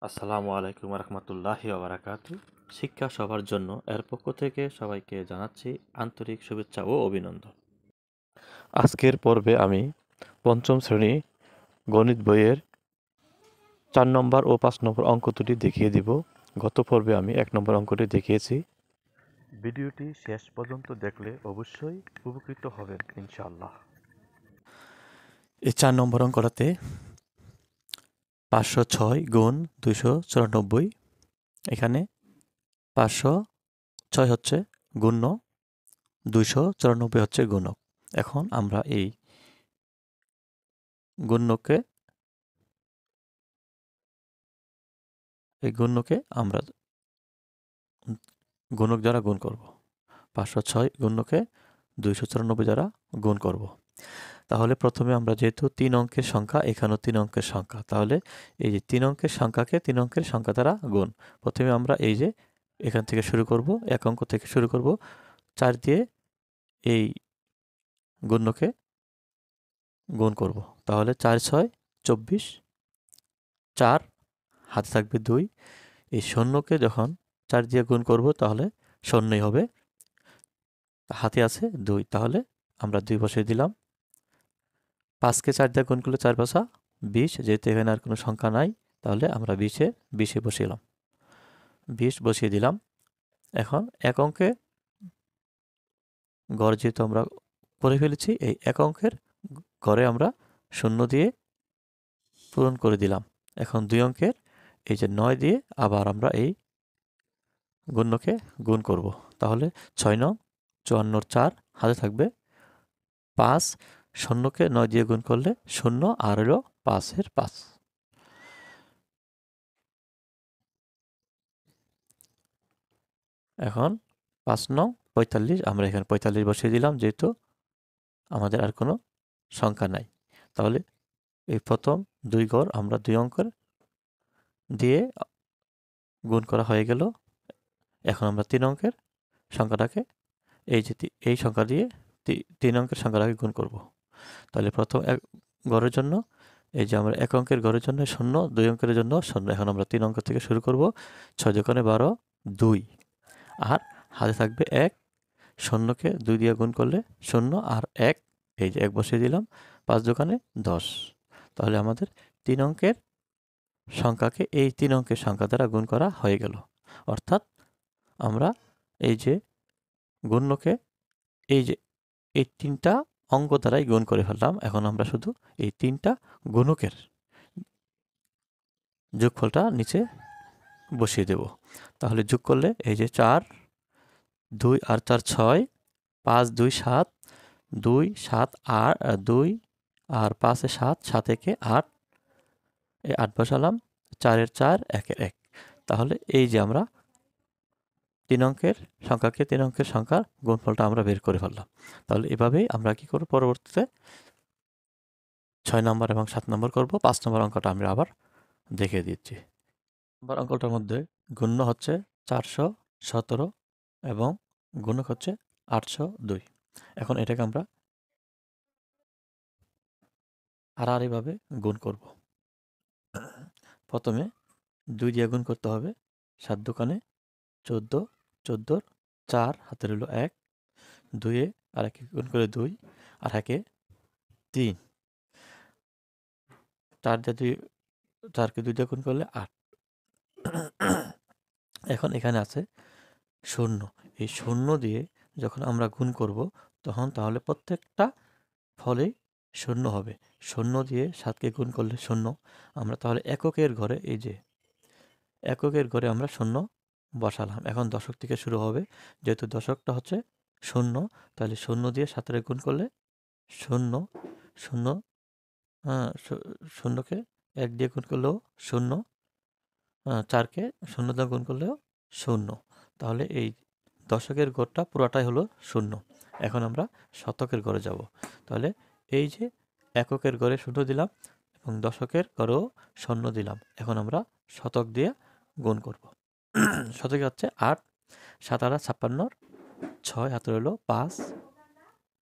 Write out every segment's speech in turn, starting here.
আসসালামু আলাইকুম রহমতুল্লাহি ওবারাকাতু। শিক্ষা সবার জন্য এর পক্ষ থেকে সবাইকে জানাচ্ছি আন্তরিক শুভেচ্ছা ও অভিনন্দন। আজকের পর্বে আমি পঞ্চম শ্রেণী গণিত বইয়ের 4 নম্বর ও 5 নম্বর অঙ্ক দুটি দেখিয়ে দিব। গত পর্বে আমি 1 নম্বর অঙ্কটি দেখিয়েছি। ভিডিওটি শেষ পর্যন্ত দেখলে অবশ্যই উপকৃত হবেন ইনশাআল্লাহ। এই 4 নম্বর অঙ্কটাতে 506 গুণ 294, এখানে 506 হচ্ছে গুণ্য, 294 হচ্ছে গুণক। এখন আমরা এই গুণ্যকে আমরা গুণক দ্বারা গুণ করব। 506 গুণ্যকে 294 দ্বারা গুণ করব। তাহলে প্রথমে আমরা যেহেতু 3 অঙ্কের সংখ্যা, এখানেও 3 অঙ্কের সংখ্যা, তাহলে এই যে 3 অঙ্কের সংখ্যাকে 3 অঙ্কের সংখ্যা দ্বারা গুণ। প্রথমে আমরা এই যে এখান থেকে শুরু করব, 1 অঙ্ক থেকে শুরু করব, 4 দিয়ে এই গুণ্যকে গুণ করব। তাহলে 4 6 24, 4 হাতে থাকবে 2, এই শূন্যকে যখন 4 দিয়ে গুণ করব তাহলে শূন্যই হবে, হাতে আছে 2, তাহলে আমরা 2 বসিয়ে দিলাম। 5কে 4 দিয়ে গুণ করলে 4 5 20, যেহেতু এখানে আর কোনো সংখ্যা নাই তাহলে আমরা 20-এ বসিয়ে 20 বসিয়ে দিলাম। এখন 1 অঙ্কে গড় যেহেতু আমরা করে ফেলেছি, এই 1 অঙ্কের গড়ে আমরা শূন্য দিয়ে পূরণ করে দিলাম। এখন 2 অঙ্কের এই যে 9 দিয়ে আবার আমরা এই গুণ্যকে গুণ করব। তাহলে 6 9 54, 4 হাতে থাকবে 5, শূন্যকে 9 দিয়ে গুণ করলে 0 আর হলো 5-এর 5। এখন 5 9 45, আমরা এখানে 45 বসিয়ে দিলাম যেহেতু আমাদের আর কোনো সংখ্যা নাই। তাহলে এই প্রথম 2 ঘর আমরা 2 অঙ্কের দিয়ে গুণ করা হয়ে গেল। এখন আমরা 3 অঙ্কের সংখ্যাটাকে এই যে এই সংখ্যা দিয়ে 3 অঙ্কের সংখ্যাটাকে গুণ করব। তাহলে প্রথম এক ঘরের জন্য এই যে আমরা 1 অঙ্কের ঘরের জন্য 0, 2 অঙ্কের জন্য 0। এখন আমরা 3 অঙ্ক থেকে শুরু করব। 6 দোকানে 12, 2 আর হাতে থাকবে 1, শূন্যকে 2 দিয়ে গুণ করলে 0 আর 1, এই যে 1 বসিয়ে দিলাম। 5 দোকানে 10, তাহলে আমাদের 3 অঙ্কের সংখ্যাকে এই 3 অঙ্কের সংখ্যা দ্বারা গুণ করা হয়ে গেল। অর্থাৎ আমরা এই যে গুণ্যকে এই যে এই 3টা অঙ্ক দ্বারাই গুণ করে ফেললাম। এখন আমরা শুধু এই 3টা গুণকের যোগফলটা নিচে বসিয়ে দেব। তাহলে যোগ করলে এই যে 4, 2 আর 4 6, 5 2 7, 2 7 8, 2 আর 5 এ 7, 7 একে 8, এই 8 বসালাম, 4 এর 4, 1 এর 1। তাহলে এই যে আমরা 3 অঙ্কের সংখ্যাকে 3 অঙ্কের সংখ্যার গুণফলটা আমরা বের করে ফেললাম। তাহলে এভাবেই আমরা কি করব, পরবর্তীতে 6 নম্বর এবং 7 নম্বর করব। 5 নম্বর অঙ্কটা আমরা আবার দেখিয়ে দিচ্ছি। নম্বর অঙ্কটার মধ্যে গুণ্য হচ্ছে 417 এবং গুণক হচ্ছে 802। এখন এটাকে আমরা আড়াআড়িভাবে গুণ করব। প্রথমে 2 দিয়ে গুণ করতে হবে। 7 দোকানে 14, 14 4 হাতে রইল 1, 2 এ আর 1 গুণ করে 2 আর 1 3, 4 দিয়ে 4কে 2 দিয়ে গুণ করলে 8। এখন এখানে আছে 0, এই 0 দিয়ে যখন আমরা গুণ করব তখন তাহলে প্রত্যেকটা ফলেই 0 হবে। 0 দিয়ে 7কে গুণ করলে 0, আমরা তাহলে এককের ঘরে এই যে এককের ঘরে আমরা 0 বসালাম। এখন দশক থেকে শুরু হবে, যেহেতু দশকটা হচ্ছে 0, তাহলে 0 দিয়ে 7 গুণ করলে 0 0, 0কে 1 দিয়ে গুণ করলেও 0, 4কে 0 দিয়ে গুণ করলেও 0। তাহলে এই দশকের ঘরটা পুরাটাই হলো 0। এখন আমরা শতকের ঘরে যাব। তাহলে এই যে এককের ঘরে 0 দিলাম এবং দশকের ঘরেও 0 দিলাম। এখন আমরা শতক দিয়ে গুণ করব। শতকে হচ্ছে 8, 7 8 56, 6 হাতে রইল 5,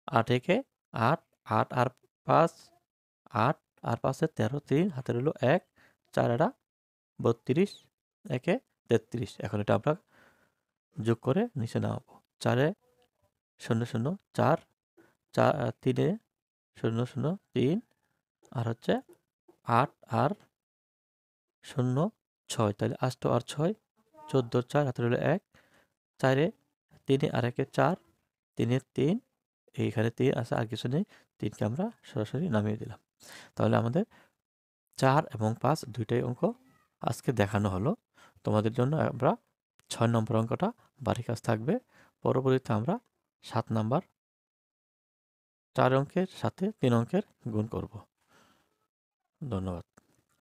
8 একে 8, 8 আর 5, 8 আর 5 এ 13, 3 হাতে রইল 1, 4 এটা 32, একে 33। এখন এটা আমরা যোগ করে নিচে নামাবো। 4-এ 0 0 4, 3-এ 0 0 3, আর হচ্ছে 8 আর 0 6, তাহলে 8 আর 6 14, 4 হাতে রইল 1, 4-এ 3 আর 1-এ 4, 3-এ 3, এইখানে 3 আছে, আর কিছু নেই, 3কে আমরা সরাসরি নামিয়ে দিলাম। তাহলে আমাদের 4 এবং 5 দুইটাই অঙ্ক আজকে দেখানো হলো। তোমাদের জন্য আমরা 6 নম্বর অঙ্কটা বাড়ি কাজ থাকবে। পরবর্তীতে আমরা 7 নাম্বার 4 অঙ্কের সাথে 3 অঙ্কের গুণ করব। ধন্যবাদ।